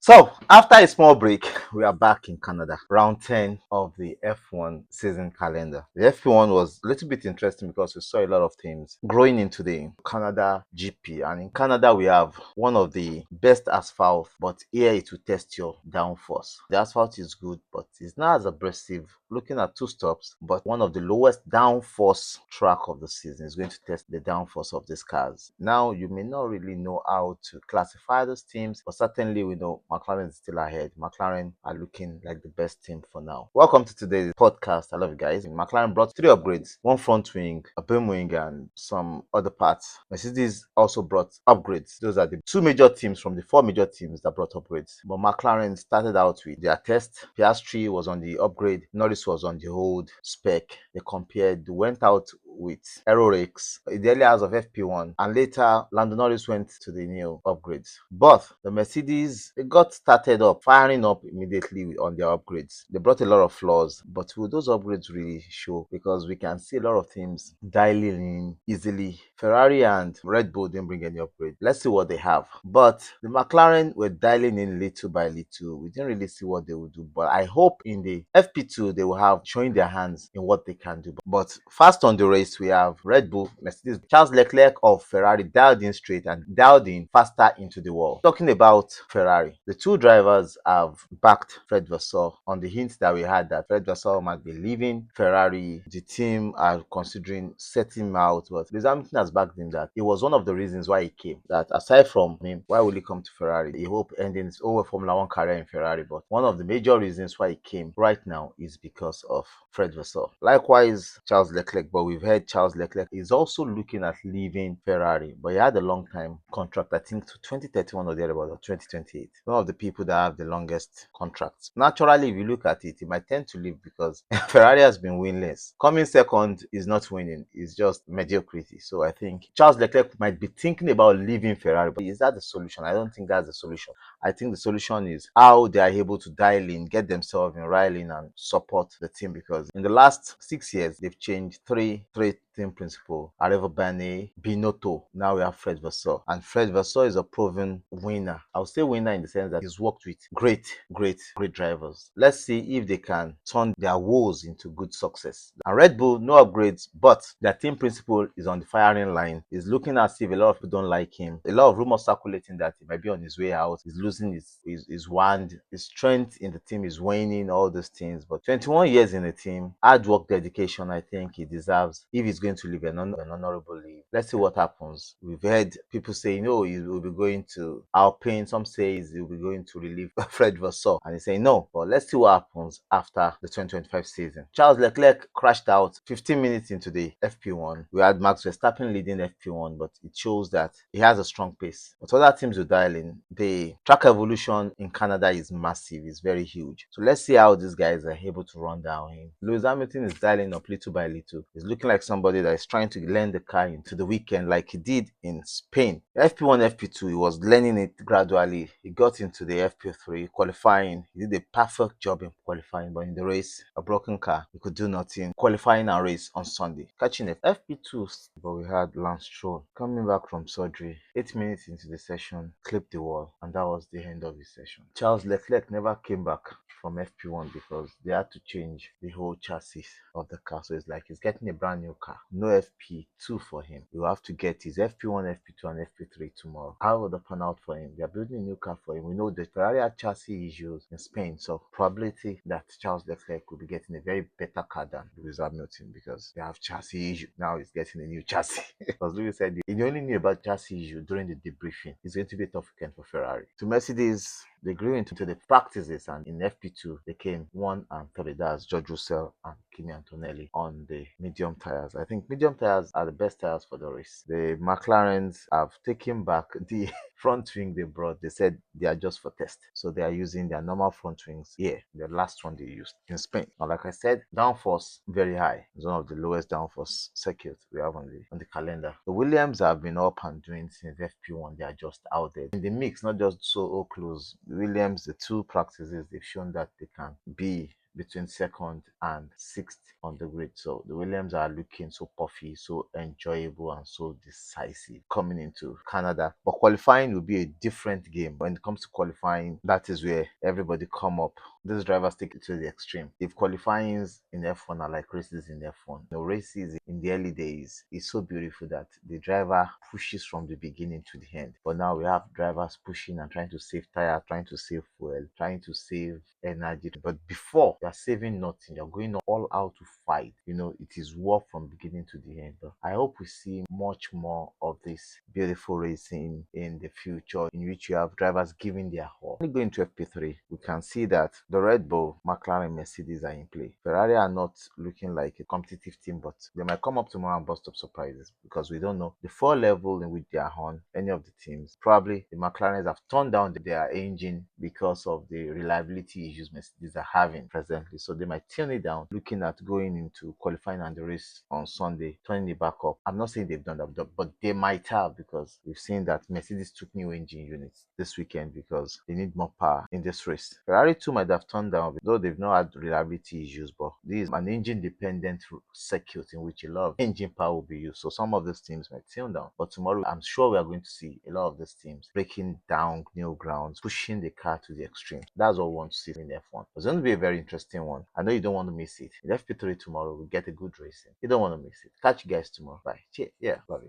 So, after a small break, we are back in Canada, round 10 of the F1 season calendar. The F1 was a little bit interesting because we saw a lot of teams growing into the Canada GP. And in Canada, we have one of the best asphalt, but here it will test your downforce. The asphalt is good, but it's not as abrasive. Looking at two stops, but one of the lowest downforce track of the season is going to test the downforce of these cars. Now, you may not really know how to classify those teams, but certainly we know McLaren is still ahead. McLaren are looking like the best team for now. Welcome to today's podcast. I love you guys. McLaren brought three upgrades: one front wing, a beam wing, and some other parts. Mercedes also brought upgrades. Those are the two major teams from the four major teams that brought upgrades. But McLaren started out with their test. Piastri was on the upgrade. Norris was on the old spec. They compared, went out with aerorakes in the early hours of FP1, and later Lando Norris went to the new upgrades. But the Mercedes, they got started up, firing up immediately on their upgrades. They brought a lot of flaws, but will those upgrades really show? Because we can see a lot of teams dialing in easily. Ferrari and Red Bull didn't bring any upgrade. Let's see what they have. But the McLaren were dialing in little by little. We didn't really see what they would do, but I hope in the FP2 they will have showing their hands in what they can do. But fast on the race, we have Red Bull, Mercedes. Charles Leclerc of Ferrari dialed in straight and dialed in faster into the wall. Talking about Ferrari, the two drivers have backed Fred Vasseur on the hint that we had that Fred Vasseur might be leaving Ferrari. The team are considering setting him out, but Lewis Hamilton has backed him that it was one of the reasons why he came. That aside from him, why will he come to Ferrari? He hope ending his over Formula One career in Ferrari, but one of the major reasons why he came right now is because of Fred Vasseur. Likewise, Charles Leclerc, but we've heard Charles Leclerc is also looking at leaving Ferrari, but he had a long time contract, I think to 2031 or thereabout, or 2028. One of the people that have the longest contracts. Naturally, if you look at it, he might tend to leave because Ferrari has been winless. Coming second is not winning, it's just mediocrity. So I think Charles Leclerc might be thinking about leaving Ferrari, but is that the solution? I don't think that's the solution. I think the solution is how they are able to dial in, get themselves in riling and support the team, because in the last 6 years, they've changed three team principal: Arevo Bane, Binotto. Now we have Fred Vasseur. And Fred Vasseur is a proven winner. I would say winner in the sense that he's worked with great drivers. Let's see if they can turn their woes into good success. And Red Bull, no upgrades, but their team principal is on the firing line. He's looking as if a lot of people don't like him. A lot of rumors circulating that he might be on his way out. He's losing his wand. His strength in the team is waning, all those things. But 21 years in the team, hard work, dedication, I think he deserves, if he's going to leave an honorable leave. Let's see what happens. We've heard people saying, no, he will be going to Alpine. Some say he'll be going to relieve Fred Vasseur. And he's saying no. But let's see what happens after the 2025 season. Charles Leclerc crashed out 15 minutes into the FP1. We had Max Verstappen leading FP1, but it shows that he has a strong pace. But other teams will dial in. The track evolution in Canada is massive. It's very huge. So let's see how these guys are able to run down him. Lewis Hamilton is dialing up little by little. He's looking like somebody that is trying to learn the car into the weekend like he did in Spain. FP1, FP2, he was learning it gradually. He got into the FP3 qualifying. He did a perfect job in qualifying, but in the race, a broken car, he could do nothing. Qualifying and race on Sunday. Catching it. FP2, but we had Lance Stroll coming back from surgery. 8 minutes into the session, clipped the wall, and that was the end of his session. Charles Leclerc never came back from FP1 because they had to change the whole chassis of the car. So it's like he's getting a brand new car. No FP2 for him. He'll have to get his FP1, FP2, and FP3 tomorrow. How will that pan out for him? They're building a new car for him. We know the Ferrari had chassis issues in Spain, so probability that Charles Leclerc will be getting a very better car than Lewis Hamilton because they have chassis issue. Now he's getting a new chassis. Because Lewis said he only knew about chassis issue during the debriefing. It's going to be a tough weekend for Ferrari. To Mercedes, they grew into the practices, and in FP2 they came 1 and 3. That's George Russell and Kimi Antonelli on the medium tires. I think medium tires are the best tires for the race. The McLarens have taken back the front wing they brought. They said they are just for test, so they are using their normal front wings here. The last one they used in Spain. Now, like I said, downforce very high. It's one of the lowest downforce circuits we have on the calendar. The Williams have been up and doing since FP1. They are just out there in the mix, not just so close. Williams, the two practices, they've shown that they can be between second and sixth on the grid. So the Williams are looking so puffy, so enjoyable, and so decisive coming into Canada. But qualifying will be a different game. When it comes to qualifying, that is where everybody come up. These drivers take it to the extreme. If qualifyings in F1 are like races in F1, the races in the early days is so beautiful that the driver pushes from the beginning to the end. But now we have drivers pushing and trying to save tire, trying to save fuel, trying to save energy. But before, you're saving nothing, you're going all out to fight. It is war from beginning to the end. But I hope we see much more of this beautiful racing in the future, in which you have drivers giving their all. When we go into FP3, we can see that the Red Bull, McLaren, Mercedes are in play. Ferrari are not looking like a competitive team, but they might come up tomorrow and bust up surprises, because we don't know the four level in which they are on any of the teams. Probably the McLarens have turned down their engine because of the reliability issues Mercedes are having presently. So they might tune it down, looking at going into qualifying and the race on Sunday, turning it back up. I'm not saying they've done that, but they might have, because we've seen that Mercedes took new engine units this weekend because they need more power in this race. Ferrari too might have turned down, though they've not had reliability issues, but this is an engine dependent circuit in which a lot of engine power will be used. So some of these teams might tune down. But tomorrow, I'm sure we are going to see a lot of these teams breaking down new grounds, pushing the car to the extreme. That's what we want to see in F1. It's going to be a very interesting one. I know you don't want to miss it. In FP3 tomorrow, we'll get a good racing. You don't want to miss it. Catch you guys tomorrow. Bye. Cheers. Yeah, love you.